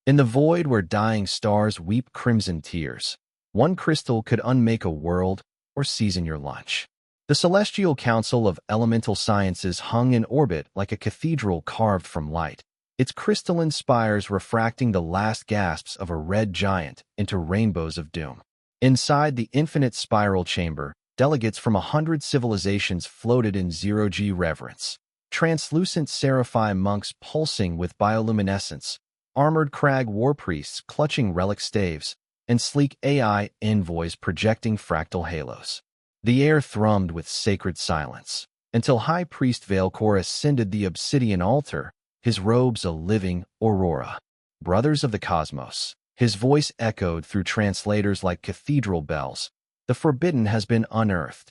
In the void where dying stars weep crimson tears, one crystal could unmake a world or season your lunch. The celestial council of elemental sciences hung in orbit like a cathedral carved from light, its crystalline spires refracting the last gasps of a red giant into rainbows of doom. Inside the infinite spiral chamber, delegates from 100 civilizations floated in zero-G reverence. Translucent seraphim monks pulsing with bioluminescence, armored crag war priests clutching relic staves, and sleek AI envoys projecting fractal halos. The air thrummed with sacred silence, until High Priest Veilcor ascended the obsidian altar, his robes a living aurora. Brothers of the cosmos, his voice echoed through translators like cathedral bells. The forbidden has been unearthed.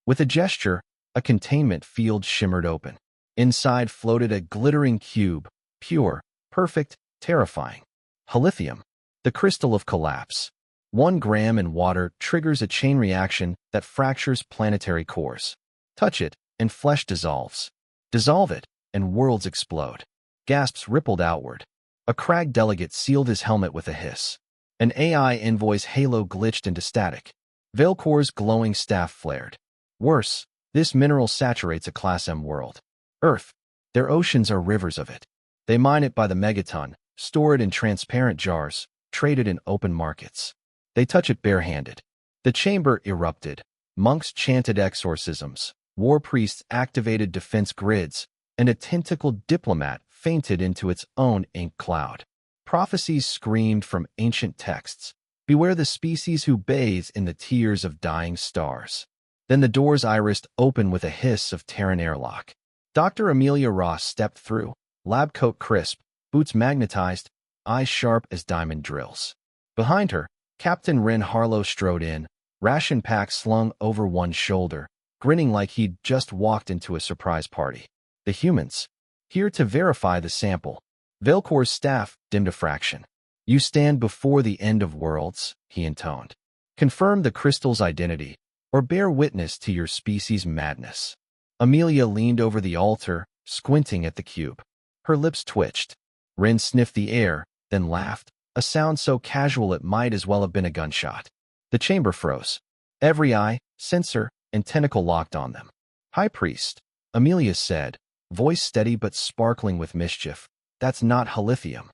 With a gesture, a containment field shimmered open. Inside floated a glittering cube, pure, perfect, terrifying. Halithium, the crystal of collapse. 1 gram in water triggers a chain reaction that fractures planetary cores. Touch it, and flesh dissolves. Dissolve it, and worlds explode. Gasps rippled outward. A crag delegate sealed his helmet with a hiss. An AI envoy's halo glitched into static. Veilcor's glowing staff flared. Worse, this mineral saturates a Class M world. Earth. Their oceans are rivers of it. They mine it by the megaton, store it in transparent jars, trade it in open markets. They touch it barehanded. The chamber erupted. Monks chanted exorcisms, war priests activated defense grids, and a tentacled diplomat fainted into its own ink cloud. Prophecies screamed from ancient texts. Beware the species who bathe in the tears of dying stars. Then the doors irised open with a hiss of Terran airlock. Dr. Amelia Ross stepped through, lab coat crisp, boots magnetized, eyes sharp as diamond drills. Behind her, Captain Ren Harlow strode in, ration pack slung over one shoulder, grinning like he'd just walked into a surprise party. The humans, here to verify the sample. Veilcor's staff dimmed a fraction. You stand before the end of worlds, he intoned. Confirm the crystal's identity, or bear witness to your species' madness. Amelia leaned over the altar, squinting at the cube. Her lips twitched. Ren sniffed the air, then laughed, a sound so casual it might as well have been a gunshot. The chamber froze. Every eye, sensor, and tentacle locked on them. High Priest, Amelia said, voice steady but sparkling with mischief, that's not halithium.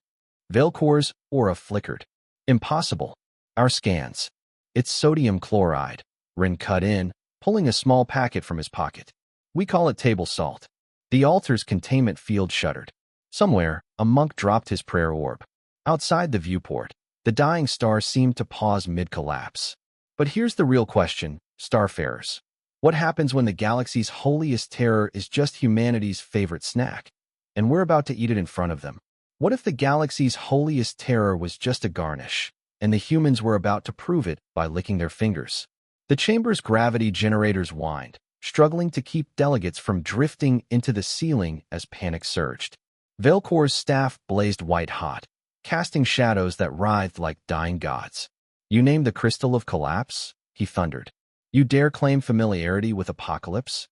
Veilcor's aura flickered. Impossible. Our scans. It's sodium chloride. Ren cut in, pulling a small packet from his pocket. We call it table salt. The altar's containment field shuddered. Somewhere, a monk dropped his prayer orb. Outside the viewport, the dying star seemed to pause mid-collapse. But here's the real question, starfarers. What happens when the galaxy's holiest terror is just humanity's favorite snack? And we're about to eat it in front of them. What if the galaxy's holiest terror was just a garnish, and the humans were about to prove it by licking their fingers? The chamber's gravity generators whined, struggling to keep delegates from drifting into the ceiling as panic surged. Veilcor's staff blazed white-hot, casting shadows that writhed like dying gods. You name the crystal of collapse? He thundered. You dare claim familiarity with apocalypse?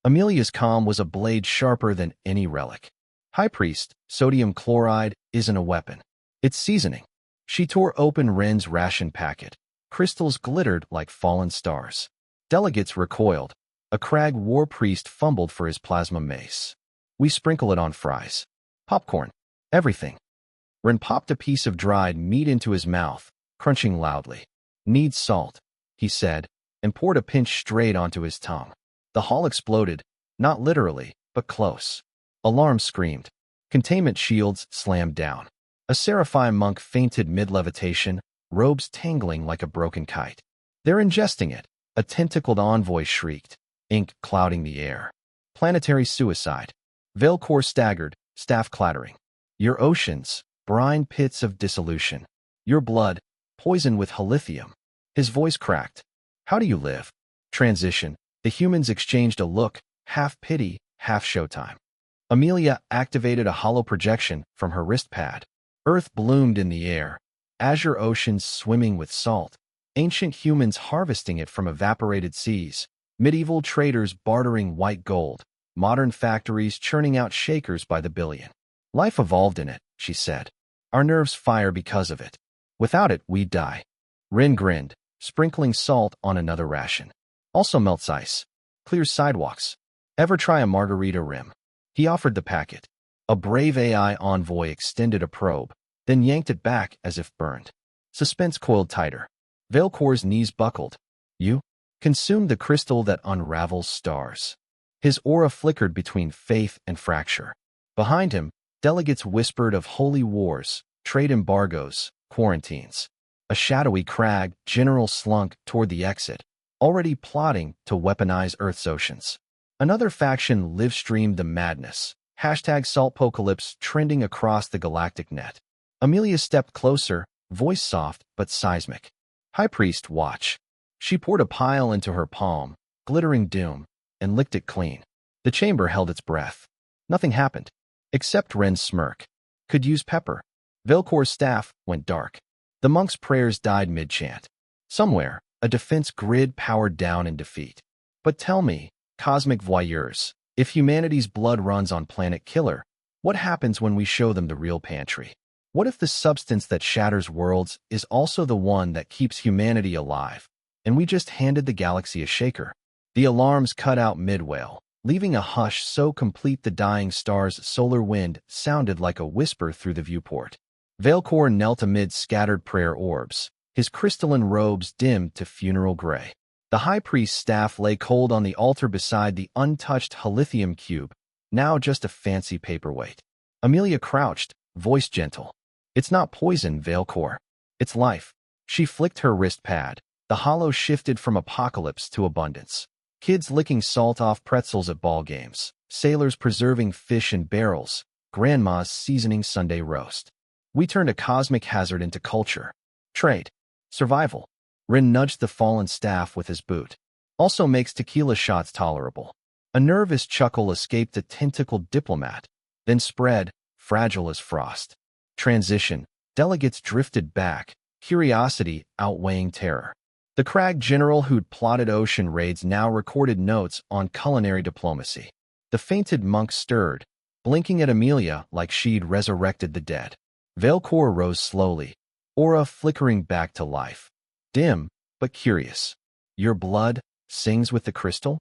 Amelia's calm was a blade sharper than any relic. High Priest, sodium chloride isn't a weapon. It's seasoning. She tore open Ren's ration packet. Crystals glittered like fallen stars. Delegates recoiled. A crag war priest fumbled for his plasma mace. We sprinkle it on fries. Popcorn. Everything. Ren popped a piece of dried meat into his mouth, crunching loudly. Needs salt, he said, and poured a pinch straight onto his tongue. The hall exploded, not literally, but close. Alarm screamed. Containment shields slammed down. A seraphim monk fainted mid-levitation, robes tangling like a broken kite. They're ingesting it, a tentacled envoy shrieked, ink clouding the air. Planetary suicide. Veilcor staggered, staff clattering. Your oceans, brine pits of dissolution. Your blood, poison with halithium. His voice cracked. How do you live? Transition. The humans exchanged a look, half pity, half showtime. Amelia activated a hollow projection from her wrist pad. Earth bloomed in the air. Azure oceans swimming with salt. Ancient humans harvesting it from evaporated seas. Medieval traders bartering white gold. Modern factories churning out shakers by the billion. Life evolved in it, she said. Our nerves fire because of it. Without it, we'd die. Rin grinned, sprinkling salt on another ration. Also melts ice. Clears sidewalks. Ever try a margarita rim? He offered the packet. A brave AI envoy extended a probe, then yanked it back as if burned. Suspense coiled tighter. Velkor's knees buckled. You? Consumed the crystal that unravels stars. His aura flickered between faith and fracture. Behind him, delegates whispered of holy wars, trade embargoes, quarantines. A shadowy crag general slunk toward the exit, already plotting to weaponize Earth's oceans. Another faction live-streamed the madness. #Saltpocalypse trending across the galactic net. Amelia stepped closer, voice soft but seismic. High Priest, watch. She poured a pile into her palm, glittering doom, and licked it clean. The chamber held its breath. Nothing happened, except Ren's smirk. Could use pepper. Velkor's staff went dark. The monk's prayers died mid-chant. Somewhere, a defense grid powered down in defeat. But tell me, cosmic voyeurs, if humanity's blood runs on Planet Killer, what happens when we show them the real pantry? What if the substance that shatters worlds is also the one that keeps humanity alive, and we just handed the galaxy a shaker? The alarms cut out mid-wail, leaving a hush so complete the dying star's solar wind sounded like a whisper through the viewport. Velkor knelt amid scattered prayer orbs, his crystalline robes dimmed to funeral gray. The high priest's staff lay cold on the altar beside the untouched Halithium cube, now just a fancy paperweight. Amelia crouched, voice gentle. It's not poison, Velkor. It's life. She flicked her wrist pad. The hollow shifted from apocalypse to abundance. Kids licking salt off pretzels at ball games, sailors preserving fish in barrels, grandmas seasoning Sunday roast. We turned a cosmic hazard into culture. Trade. Survival. Rin nudged the fallen staff with his boot. Also makes tequila shots tolerable. A nervous chuckle escaped the tentacled diplomat, then spread, fragile as frost. Transition. Delegates drifted back, curiosity outweighing terror. The crag general who'd plotted ocean raids now recorded notes on culinary diplomacy. The fainted monk stirred, blinking at Amelia like she'd resurrected the dead. Velkor rose slowly, aura flickering back to life. Dim, but curious. Your blood sings with the crystal?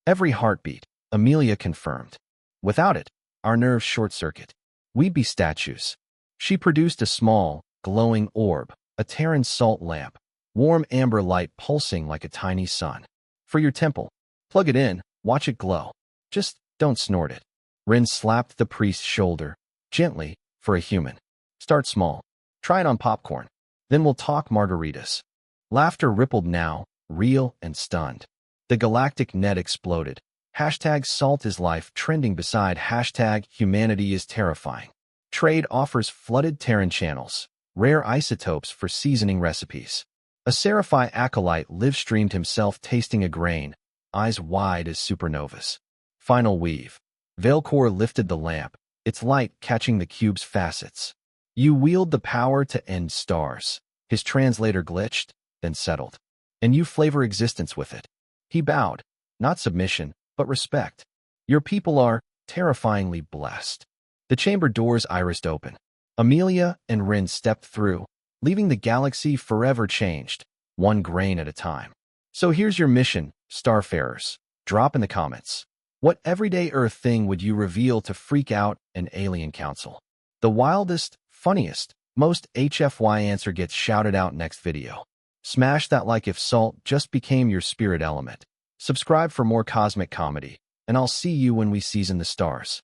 Every heartbeat, Amelia confirmed. Without it, our nerves short-circuit. We'd be statues. She produced a small, glowing orb, a Terran salt lamp, warm amber light pulsing like a tiny sun. For your temple. Plug it in, watch it glow. Just don't snort it. Rin slapped the priest's shoulder, gently, for a human. Start small. Try it on popcorn. Then we'll talk margaritas. Laughter rippled now, real and stunned. The galactic net exploded. #SaltIsLife trending beside #HumanityIsTerrifying. Trade offers flooded Terran channels, rare isotopes for seasoning recipes. A Seraphai acolyte live-streamed himself tasting a grain, eyes wide as supernovas. Final weave. Velkor lifted the lamp, its light catching the cube's facets. You wield the power to end stars. His translator glitched, then settled. And you flavor existence with it. He bowed, not submission, but respect. Your people are terrifyingly blessed. The chamber doors irised open. Amelia and Rin stepped through, leaving the galaxy forever changed, one grain at a time. So here's your mission, Starfarers. Drop in the comments. What everyday Earth thing would you reveal to freak out an alien council? The wildest, funniest, most HFY answer gets shouted out next video. Smash that like if salt just became your spirit element. Subscribe for more cosmic comedy, and I'll see you when we season the stars.